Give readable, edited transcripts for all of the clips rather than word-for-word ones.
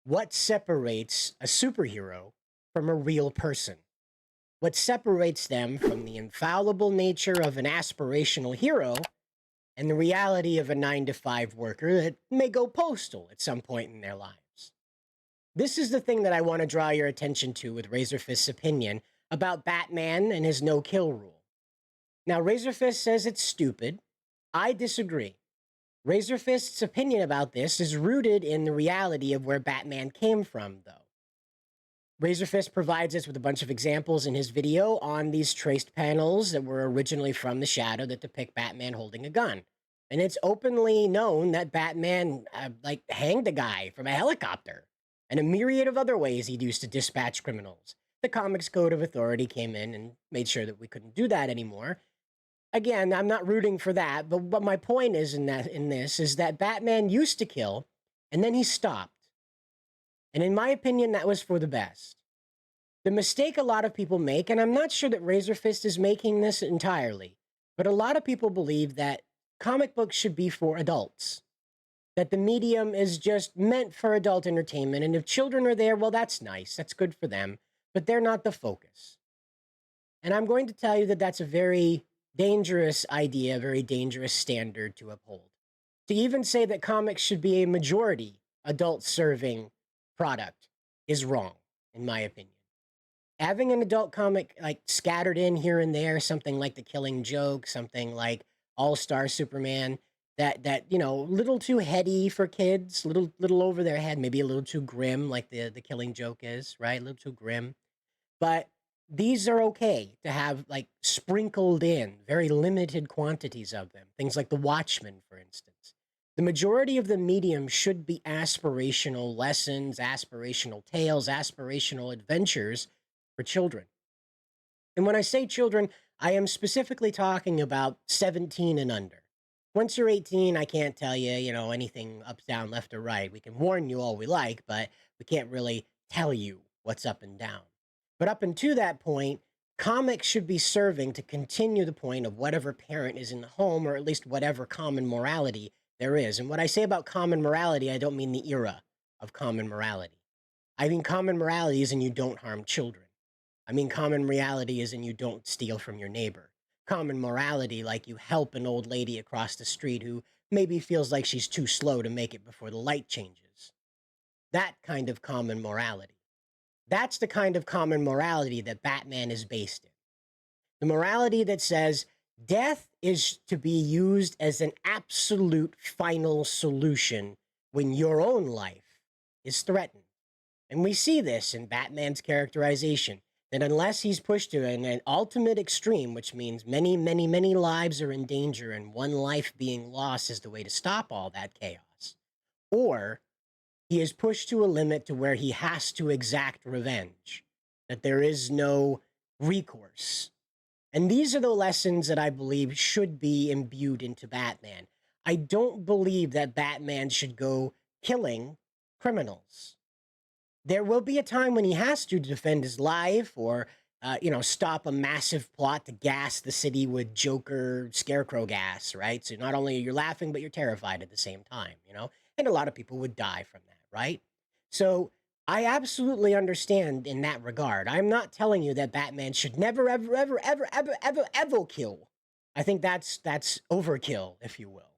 what separates a superhero from a real person? What separates them from the infallible nature of an aspirational hero and the reality of a 9-to-5 worker that may go postal at some point in their lives? This is the thing that I want to draw your attention to with Razorfist's opinion about Batman and his no-kill rule. Now, Razorfist says it's stupid. I disagree. Razorfist's opinion about this is rooted in the reality of where Batman came from, though. Razorfist provides us with a bunch of examples in his video on these traced panels that were originally from the Shadow that depict Batman holding a gun. And it's openly known that Batman, hanged a guy from a helicopter, and a myriad of other ways he'd used to dispatch criminals. The Comics Code of Authority came in and made sure that we couldn't do that anymore. Again, I'm not rooting for that, but what my point is in this is that Batman used to kill, and then he stopped. And in my opinion, that was for the best. The mistake a lot of people make, and I'm not sure that Razorfist is making this entirely, but a lot of people believe that comic books should be for adults. That the medium is just meant for adult entertainment, and if children are there, well, that's nice, that's good for them, but they're not the focus. And I'm going to tell you that that's a very dangerous idea, a very dangerous standard to uphold. To even say that comics should be a majority adult-serving product is wrong, in my opinion. Having an adult comic scattered in here and there, something like The Killing Joke, something like All-Star Superman, that little too heady for kids, little over their head, maybe a little too grim, like the Killing Joke is, right? A little too grim. But these are okay to have sprinkled in very limited quantities of them. Things like The Watchmen, for instance. The majority of the medium should be aspirational lessons, aspirational tales, aspirational adventures for children. And when I say children, I am specifically talking about 17 and under. Once you're 18, I can't tell you, anything up, down, left, or right. We can warn you all we like, but we can't really tell you what's up and down. But up until that point, comics should be serving to continue the point of whatever parent is in the home, or at least whatever common morality there is. And when I say about common morality, I don't mean the era of common morality. I mean common morality is in you don't harm children. I mean common reality is in you don't steal from your neighbor. Common morality, like you help an old lady across the street who maybe feels like she's too slow to make it before the light changes. That kind of common morality. That's the kind of common morality that Batman is based in. The morality that says death is to be used as an absolute final solution when your own life is threatened. And we see this in Batman's characterization, that unless he's pushed to an ultimate extreme, which means many, many, many lives are in danger and one life being lost is the way to stop all that chaos, or he is pushed to a limit to where he has to exact revenge, that there is no recourse. And these are the lessons that I believe should be imbued into Batman. I don't believe that Batman should go killing criminals. There will be a time when he has to defend his life or, stop a massive plot to gas the city with Joker scarecrow gas, right? So not only you're laughing, but you're terrified at the same time, And a lot of people would die from that, right? So I absolutely understand in that regard. I'm not telling you that Batman should never, ever, ever, ever, ever, ever, ever kill. I think that's overkill, if you will.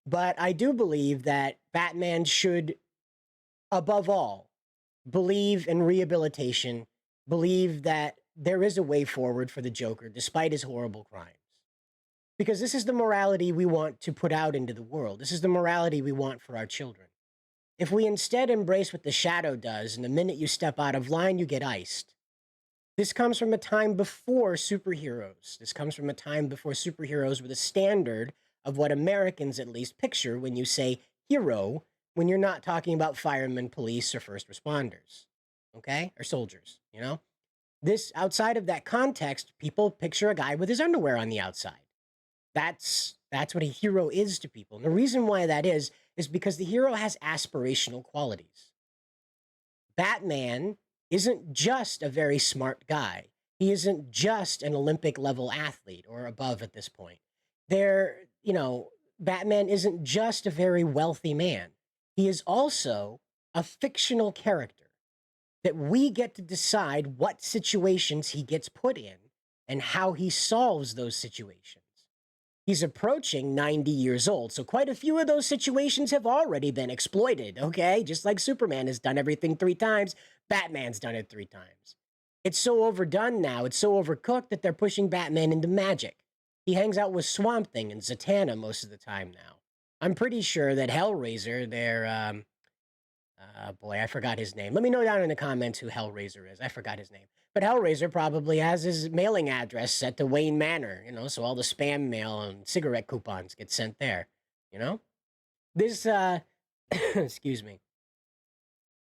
But I do believe that Batman should, above all, believe in rehabilitation, believe that there is a way forward for the Joker despite his horrible crimes. Because this is the morality we want to put out into the world. This is the morality we want for our children. If we instead embrace what the Shadow does, and the minute you step out of line, you get iced. This comes from a time before superheroes. This comes from a time before superheroes were the standard of what Americans at least picture when you say hero, when you're not talking about firemen, police, or first responders, okay? Or soldiers, This, outside of that context, people picture a guy with his underwear on the outside. That's what a hero is to people. And the reason why that is because the hero has aspirational qualities. Batman isn't just a very smart guy. He isn't just an Olympic level athlete or above at this point. Batman isn't just a very wealthy man. He is also a fictional character that we get to decide what situations he gets put in and how he solves those situations. He's approaching 90 years old, so quite a few of those situations have already been exploited, okay? Just like Superman has done everything 3 times, Batman's done it 3 times. It's so overdone now, it's so overcooked that they're pushing Batman into magic. He hangs out with Swamp Thing and Zatanna most of the time now. I'm pretty sure that Hellraiser, boy, I forgot his name. Let me know down in the comments who Hellraiser is. I forgot his name. But Hellraiser probably has his mailing address set to Wayne Manor, so all the spam mail and cigarette coupons get sent there, you know? This, excuse me.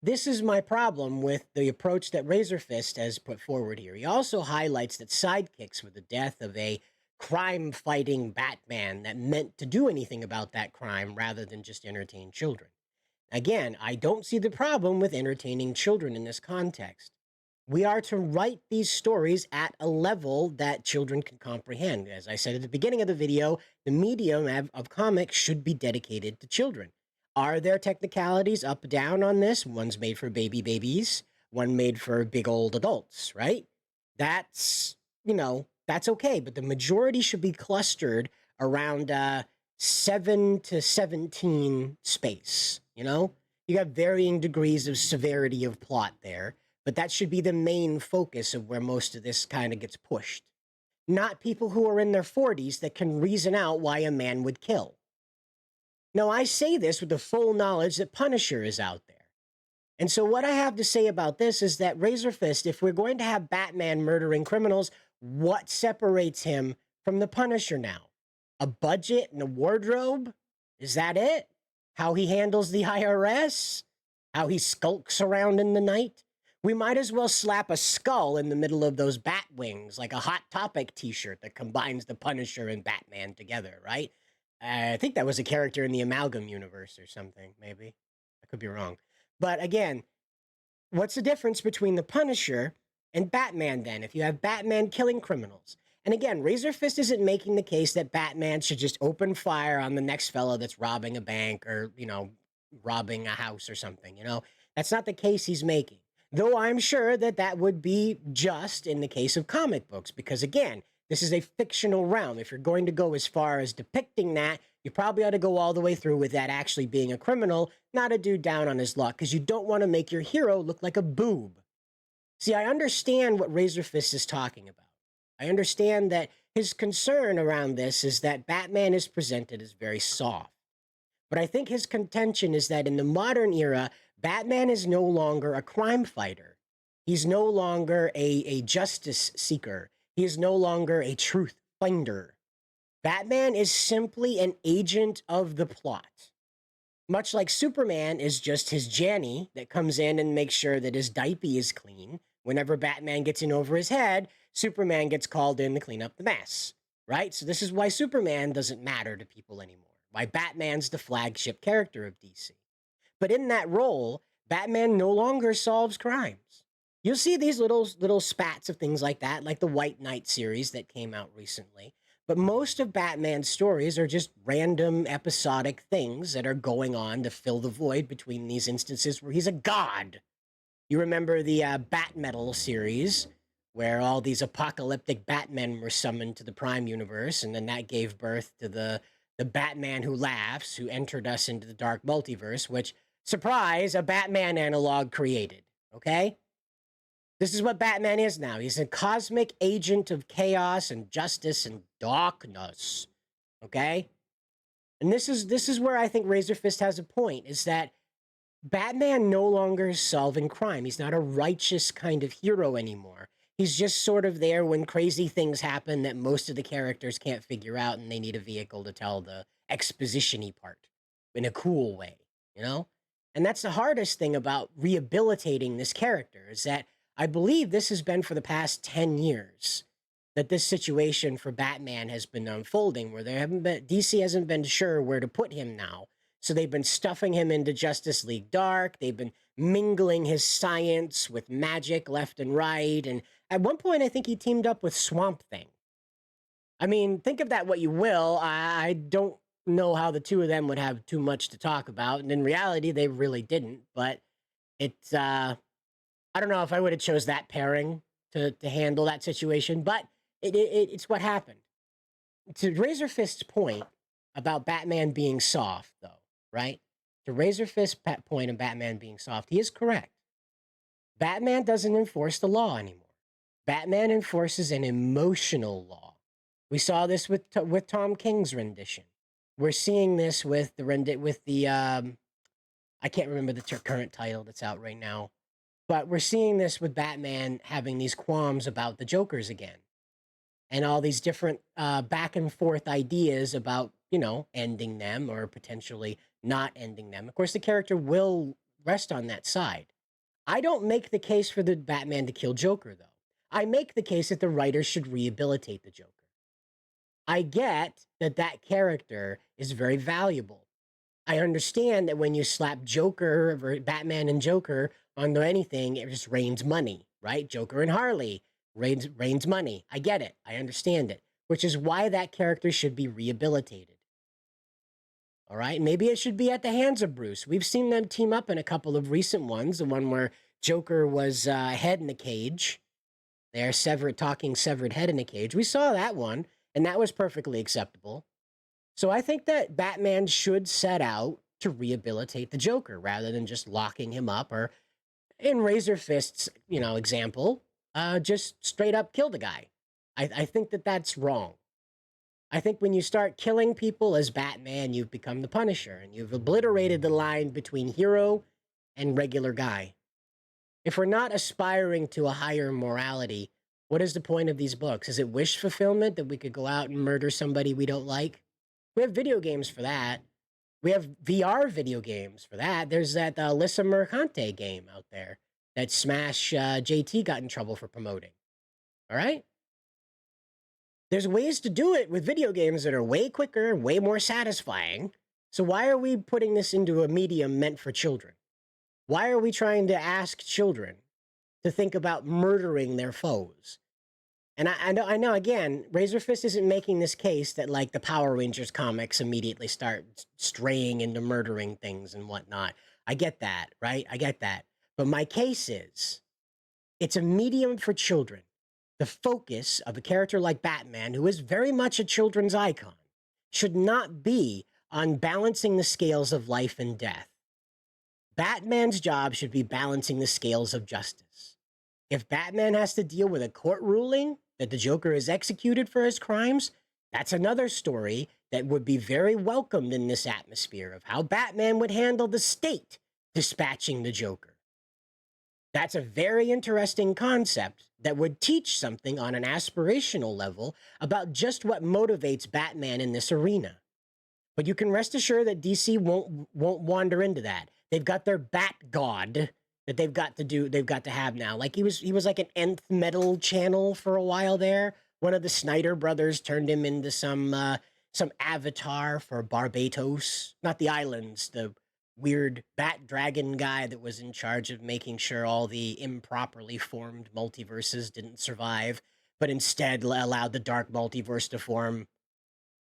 This is my problem with the approach that Razorfist has put forward here. He also highlights that sidekicks with the death of a crime-fighting Batman that meant to do anything about that crime rather than just entertain children. Again, I don't see the problem with entertaining children in this context. We are to write these stories at a level that children can comprehend. As I said at the beginning of the video, the medium of comics should be dedicated to children. Are there technicalities up, down on this? One's made for babies, one made for big old adults, right? That's, that's okay, but the majority should be clustered around 7 to 17 space, You have varying degrees of severity of plot there, but that should be the main focus of where most of this kind of gets pushed. Not people who are in their 40s that can reason out why a man would kill. Now, I say this with the full knowledge that Punisher is out there. And so what I have to say about this is that Razorfist, if we're going to have Batman murdering criminals, what separates him from the Punisher now? A budget and a wardrobe? Is that it? How he handles the IRS? How he skulks around in the night? We might as well slap a skull in the middle of those bat wings, like a Hot Topic t-shirt that combines the Punisher and Batman together, right? I think that was a character in the Amalgam universe or something, maybe. I could be wrong. But again, what's the difference between the Punisher and Batman then, if you have Batman killing criminals? And again, Razorfist isn't making the case that Batman should just open fire on the next fella that's robbing a bank or, robbing a house or something, That's not the case he's making. Though I'm sure that that would be just in the case of comic books, because again, this is a fictional realm. If you're going to go as far as depicting that, you probably ought to go all the way through with that actually being a criminal, not a dude down on his luck, because you don't want to make your hero look like a boob. See, I understand what Razorfist is talking about. I understand that his concern around this is that Batman is presented as very soft. But I think his contention is that in the modern era, Batman is no longer a crime fighter. He's no longer a justice seeker. He is no longer a truth finder. Batman is simply an agent of the plot. Much like Superman is just his Janny that comes in and makes sure that his diaper is clean. Whenever Batman gets in over his head, Superman gets called in to clean up the mess, right? So this is why Superman doesn't matter to people anymore. Why Batman's the flagship character of DC. But in that role, Batman no longer solves crimes. You'll see these little spats of things like that, like the White Knight series that came out recently. But most of Batman's stories are just random episodic things that are going on to fill the void between these instances where he's a god. You remember the Bat Metal series, where all these apocalyptic Batmen were summoned to the Prime Universe, and then that gave birth to the Batman Who Laughs, who entered us into the Dark Multiverse, which, surprise, a Batman analog created, okay? This is what Batman is now. He's a cosmic agent of chaos and justice and darkness, okay? And this is where I think Razorfist has a point, is that Batman no longer is solving crime. He's not a righteous kind of hero anymore. He's just sort of there when crazy things happen that most of the characters can't figure out, and they need a vehicle to tell the exposition-y part in a cool way, And that's the hardest thing about rehabilitating this character, is that I believe this has been for the past 10 years that this situation for Batman has been unfolding, where DC hasn't been sure where to put him now. So they've been stuffing him into Justice League Dark. They've been mingling his science with magic left and right. And at one point, I think he teamed up with Swamp Thing. I mean, think of that what you will. I don't know how the two of them would have too much to talk about. And in reality, they really didn't. But It's I don't know if I would have chose that pairing to handle that situation, but it's what happened. To Razorfist's point about Batman being soft, though, right? To Razorfist's point of Batman being soft, he is correct. Batman doesn't enforce the law anymore. Batman enforces an emotional law. We saw this with Tom King's rendition. We're seeing this with the I can't remember the current title that's out right now, but we're seeing this with Batman having these qualms about the Jokers again, and all these different back and forth ideas about ending them or potentially not ending them. Of course, the character will rest on that side. I don't make the case for the Batman to kill Joker, though. I make the case that the writers should rehabilitate the Joker. I get that that character is very valuable. I understand that when you slap Joker, or Batman and Joker onto anything, it just rains money, right? Joker and Harley rains money. I get it. I understand it, which is why that character should be rehabilitated. All right, maybe it should be at the hands of Bruce. We've seen them team up in a couple of recent ones. The one where Joker was head in the cage. They're talking severed head in a cage. We saw that one, and that was perfectly acceptable. So I think that Batman should set out to rehabilitate the Joker rather than just locking him up, or in Razorfist's, example, just straight up kill the guy. I think that that's wrong. I think when you start killing people as Batman, you've become the Punisher, and you've obliterated the line between hero and regular guy. If we're not aspiring to a higher morality, what is the point of these books? Is it wish fulfillment that we could go out and murder somebody we don't like? We have video games for that. We have VR video games for that. There's that Alyssa Mercante game out there that Smash JT got in trouble for promoting. All right? There's ways to do it with video games that are way quicker, way more satisfying. So why are we putting this into a medium meant for children? Why are we trying to ask children to think about murdering their foes? And I know, again, Razorfist isn't making this case that, like, the Power Rangers comics immediately start straying into murdering things and whatnot. I get that, right? I get that. But my case is, it's a medium for children. The focus of a character like Batman, who is very much a children's icon, should not be on balancing the scales of life and death. Batman's job should be balancing the scales of justice. If Batman has to deal with a court ruling that the Joker is executed for his crimes, that's another story that would be very welcomed in this atmosphere of how Batman would handle the state dispatching the Joker. That's a very interesting concept that would teach something on an aspirational level about just what motivates Batman in this arena. But you can rest assured that DC won't wander into that. They've got their Bat God that they've got to have now. Like he was like an nth metal channel for a while there. One of the Snyder brothers turned him into some avatar for Barbados, not the islands, the weird bat dragon guy that was in charge of making sure all the improperly formed multiverses didn't survive, but instead allowed the dark multiverse to form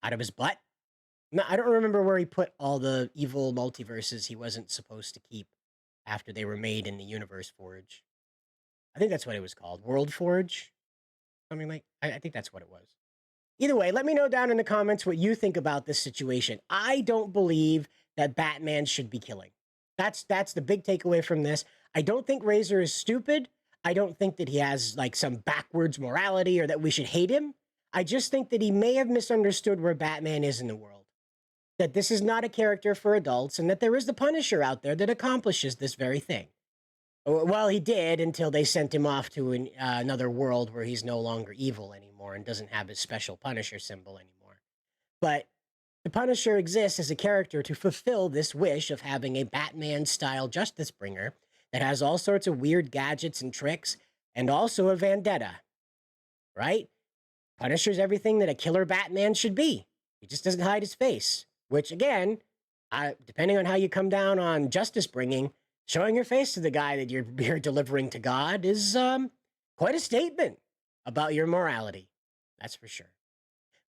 out of his butt. No, I don't remember where he put all the evil multiverses he wasn't supposed to keep after they were made in the Universe Forge. I think that's what it was called. World Forge? Something like, I think that's what it was. Either way, let me know down in the comments what you think about this situation. I don't believe that Batman should be killing. That's the big takeaway from this. I don't think Razor is stupid. I don't think that he has like some backwards morality or that we should hate him. I just think that he may have misunderstood where Batman is in the world. That this is not a character for adults and that there is the Punisher out there that accomplishes this very thing. Well, he did until they sent him off to another world where he's no longer evil anymore and doesn't have his special Punisher symbol anymore. But the Punisher exists as a character to fulfill this wish of having a Batman-style justice bringer that has all sorts of weird gadgets and tricks and also a vendetta, right? Punisher's everything that a killer Batman should be. He just doesn't hide his face, which, again, depending on how you come down on justice bringing, showing your face to the guy that you're delivering to God is quite a statement about your morality. That's for sure.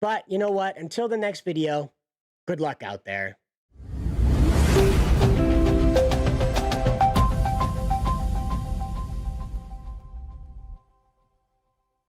But you know what? Until the next video, good luck out there.